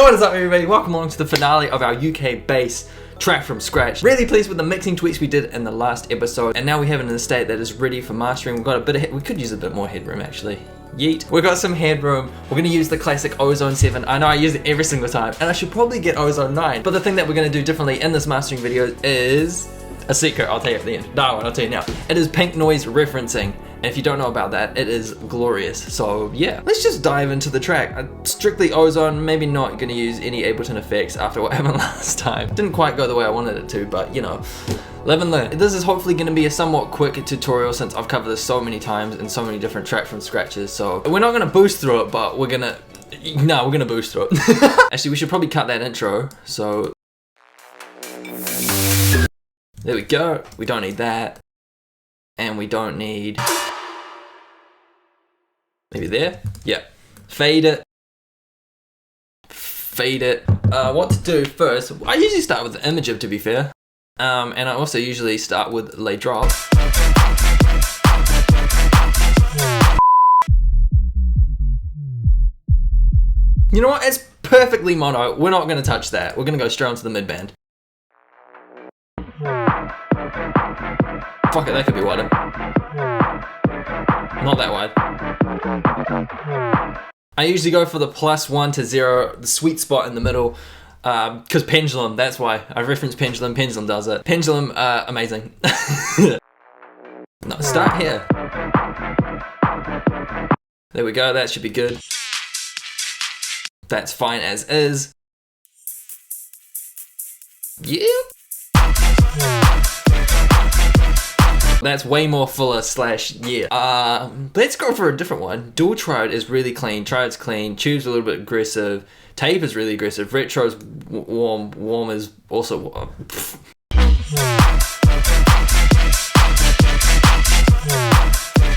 What is up, everybody? Welcome along to the finale of our UK bass track from scratch. Really pleased with the mixing tweaks we did in the last episode, and now we have it in a state that is ready for mastering. We've got a bit of we could use a bit more headroom actually. Yeet. We've got some headroom. We're gonna use the classic Ozone 7. I know I use it every single time, and I should probably get Ozone 9. But the thing that we're gonna do differently in this mastering video is a secret. I'll tell you at the end. No, I'll tell you now. It is pink noise referencing. And if you don't know about that, it is glorious. So yeah, let's just dive into the track. Strictly Ozone, maybe not gonna use any Ableton effects after what happened last time. Didn't quite go the way I wanted it to, but you know, live and learn. This is hopefully gonna be a somewhat quick tutorial since I've covered this so many times in so many different track from scratches. So we're not gonna boost through it, but we're gonna boost through it. Actually, we should probably cut that intro. So there we go. We don't need that. And we don't need... Maybe there? Yeah. Fade it. Fade it. What to do first? I usually start with the imager, to be fair. And I also usually start with lay drop. You know what? It's perfectly mono. We're not going to touch that. We're going to go straight onto the mid band. Fuck it, that could be wider. Not that wide. I usually go for the +1 to 0, the sweet spot in the middle, because pendulum, that's why. I referenced pendulum, pendulum does it. Pendulum, amazing. No, start here. There we go, that should be good. That's fine as is. Yeah. That's way more fuller / yeah. Let's go for a different one. Dual triode is really clean, triode's clean, tube's a little bit aggressive, tape is really aggressive, retro's warm, warm is also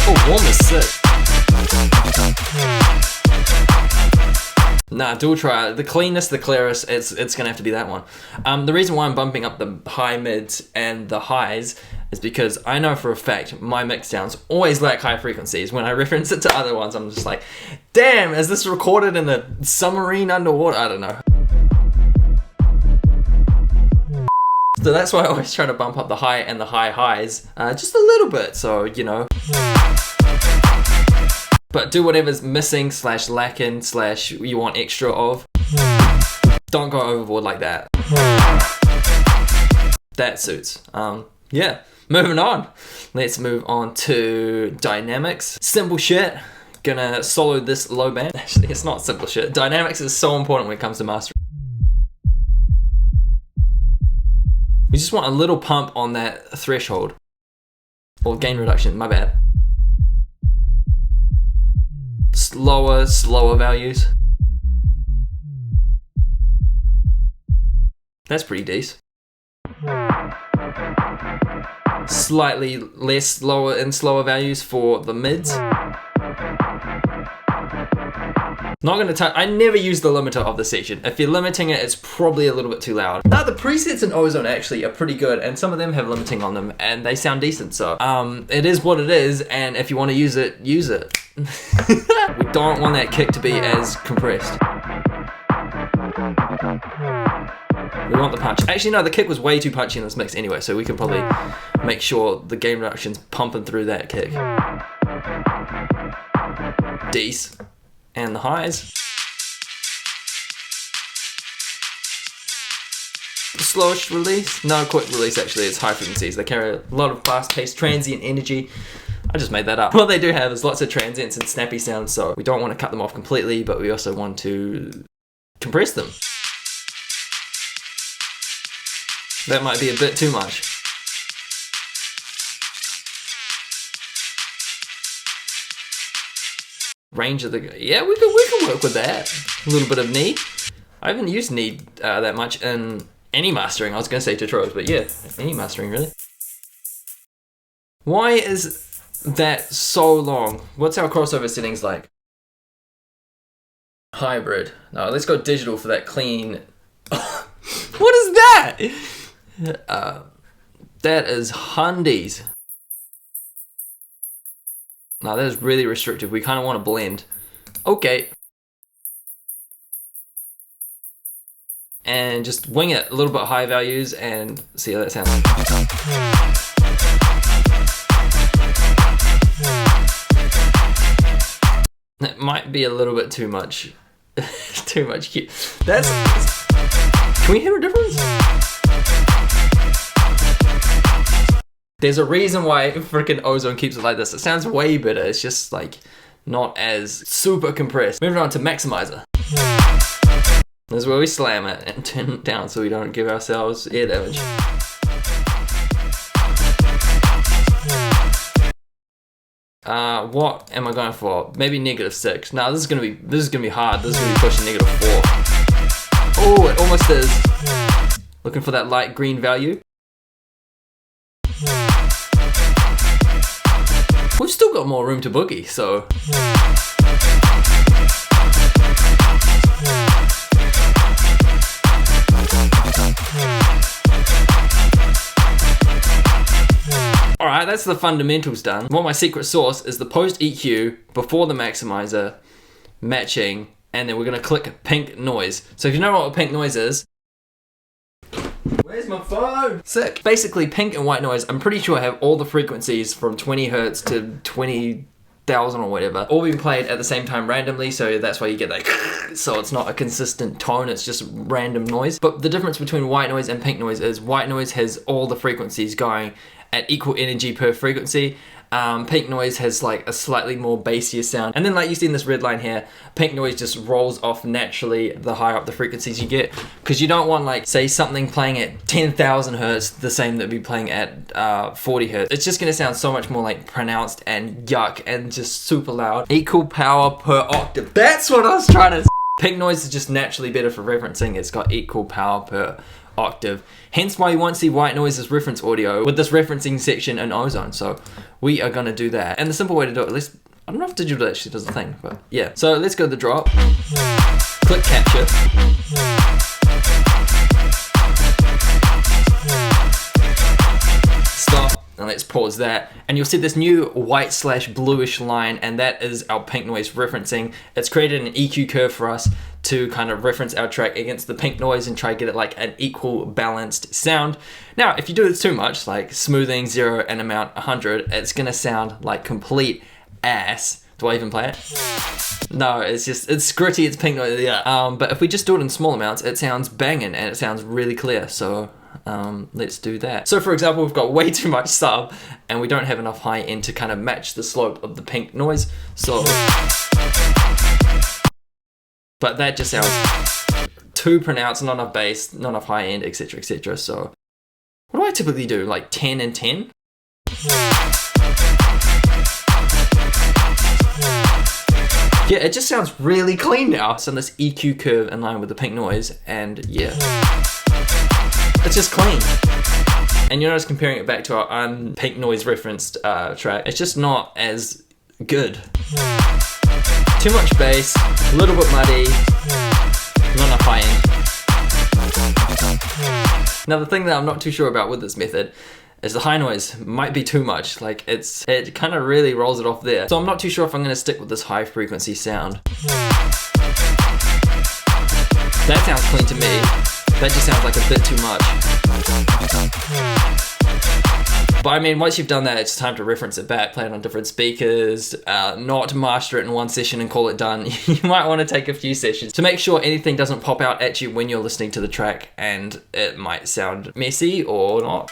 Oh, warm is sick. Nah, dual triode, the cleanest, the clearest, it's gonna have to be that one. The reason why I'm bumping up the high mids and the highs is because I know for a fact my mix sounds always lack high frequencies. When I reference it to other ones, I'm just like, damn, is this recorded in a submarine underwater? I don't know. So that's why I always try to bump up the high and the high highs just a little bit, so you know. But do whatever's missing / lacking / you want extra of. Don't go overboard like that. That suits. Yeah, moving on. Let's move on to dynamics. Simple shit. Gonna solo this low band. Actually, it's not simple shit. Dynamics is so important when it comes to mastering. We just want a little pump on that threshold. Or gain reduction, my bad. Slower values. That's pretty decent. Slightly less slower and slower values for the mids. Not gonna touch. I never use the limiter of the section. If you're limiting it, it's probably a little bit too loud. Now the presets in Ozone actually are pretty good, and some of them have limiting on them, and they sound decent. So it is what it is, and if you want to use it, use it. We don't want that kick to be as compressed. We want the punch. Actually, no, the kick was way too punchy in this mix anyway, so we can probably make sure the gain reduction's pumping through that kick. Dece. And the highs. Slowish release? No, quick release actually, it's high frequencies. They carry a lot of fast-paced transient energy. I just made that up. What they do have is lots of transients and snappy sounds, so we don't want to cut them off completely, but we also want to compress them. That might be a bit too much. Range of the... Yeah, we can work with that. A little bit of knee. I haven't used knee that much in any mastering. I was going to say tutorials, but yeah, any mastering really. Why is that so long? What's our crossover settings like? Hybrid. No, let's go digital for that clean... What is that? That is Hundies. No, that is really restrictive. We kind of want to blend. Okay. and just wing it a little bit high values and see how that sounds. That might be a little bit too much. Too much cute. Can we hear a difference? There's a reason why freaking Ozone keeps it like this. It sounds way better. It's just like not as super compressed. Moving on to Maximizer. This is where we slam it and turn it down so we don't give ourselves ear damage. What am I going for? Maybe -6. No, this is gonna be hard. This is gonna be pushing -4. Oh, it almost is. Looking for that light green value. We've still got more room to boogie, so. Alright, that's the fundamentals done. Well, my secret sauce is the post EQ before the maximizer, matching, and then we're gonna click pink noise. So if you know what pink noise is, where's my phone? Sick. Basically, pink and white noise, I'm pretty sure I have all the frequencies from 20 hertz to 20,000 or whatever, all being played at the same time randomly, so that's why you get that. So it's not a consistent tone, it's just random noise. But the difference between white noise and pink noise is white noise has all the frequencies going at equal energy per frequency. Pink noise has like a slightly more bassier sound. And then like you see in this red line here, pink noise just rolls off naturally the higher up the frequencies you get. Because you don't want like, say something playing at 10,000 hertz, the same that would be playing at 40 hertz. It's just gonna sound so much more like pronounced and yuck and just super loud. Equal power per octave. That's what I was trying to say. Pink noise is just naturally better for referencing. It's got equal power per octave. Hence why you won't see white noise as reference audio with this referencing section in Ozone. So we are gonna do that. And the simple way to do it, at least, I don't know if digital actually does the thing, but yeah. So let's go to the drop, click capture. Stop, and let's pause that. And you'll see this new white/bluish line, and that is our pink noise referencing. It's created an EQ curve for us to kind of reference our track against the pink noise and try to get it like an equal balanced sound. Now, if you do this too much, like smoothing 0 and amount 100, it's gonna sound like complete ass. Do I even play it? No, it's gritty, it's pink noise, yeah. But if we just do it in small amounts, it sounds banging and it sounds really clear. So let's do that. So for example, we've got way too much sub and we don't have enough high end to kind of match the slope of the pink noise. So, but that just sounds too pronounced, not enough bass, not enough high end, etc, etc. So what do I typically do? Like 10 and 10? Yeah, it just sounds really clean now. It's on this EQ curve in line with the pink noise, and yeah, it's just clean. And you notice comparing it back to our pink noise referenced track, it's just not as good. Too much bass, a little bit muddy, not enough high end. Now the thing that I'm not too sure about with this method is the high noise might be too much. Like it kind of really rolls it off there. So I'm not too sure if I'm gonna stick with this high frequency sound. That sounds clean to me. That just sounds like a bit too much. But I mean, once you've done that, it's time to reference it back, play it on different speakers, not master it in one session and call it done. You might want to take a few sessions to make sure anything doesn't pop out at you when you're listening to the track, and it might sound messy or not.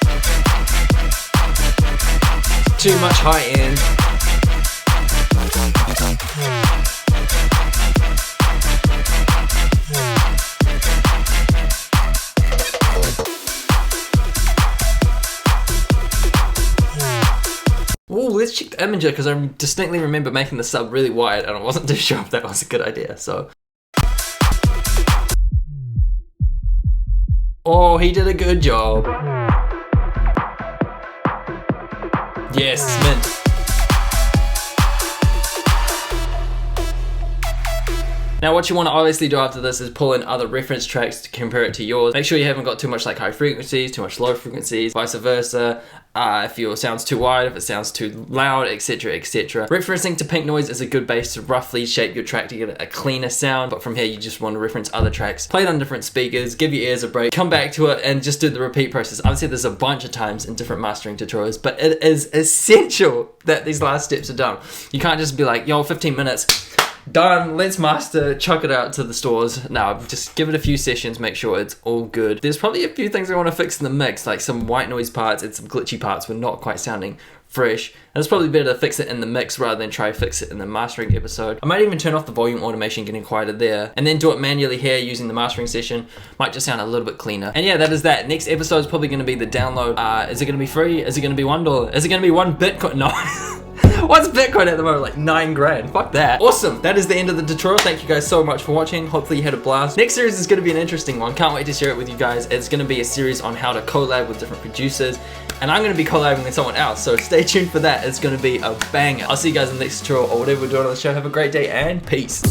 Too much high end. Oh, let's check the imager because I distinctly remember making the sub really wide and I wasn't too sure if that was a good idea, so. Oh, he did a good job. Yes, mint. Now what you want to obviously do after this is pull in other reference tracks to compare it to yours. Make sure you haven't got too much like high frequencies, too much low frequencies, vice versa. If your sound's too wide, if it sounds too loud, etc, etc. Referencing to pink noise is a good base to roughly shape your track to get a cleaner sound, but from here you just want to reference other tracks, play it on different speakers, give your ears a break, come back to it and just do the repeat process. I've said this a bunch of times in different mastering tutorials, but it is essential that these last steps are done. You can't just be like, yo, 15 minutes, done, let's master, chuck it out to the stores. No, just give it a few sessions, make sure it's all good. There's probably a few things I want to fix in the mix, like some white noise parts and some glitchy parts were not quite sounding fresh. And it's probably better to fix it in the mix rather than try to fix it in the mastering episode. I might even turn off the volume automation getting quieter there and then do it manually here using the mastering session. Might just sound a little bit cleaner. And yeah, that is that. Next episode is probably going to be the download. Is it going to be free? Is it going to be $1? Is it going to be 1 Bitcoin? No. What's Bitcoin at the moment? Like 9 grand. Fuck that. Awesome. That is the end of the tutorial. Thank you guys so much for watching. Hopefully you had a blast. Next series is going to be an interesting one. Can't wait to share it with you guys. It's going to be a series on how to collab with different producers. And I'm going to be collabing with someone else. So stay tuned for that. It's going to be a banger. I'll see you guys in the next tutorial or whatever we're doing on the show. Have a great day and peace.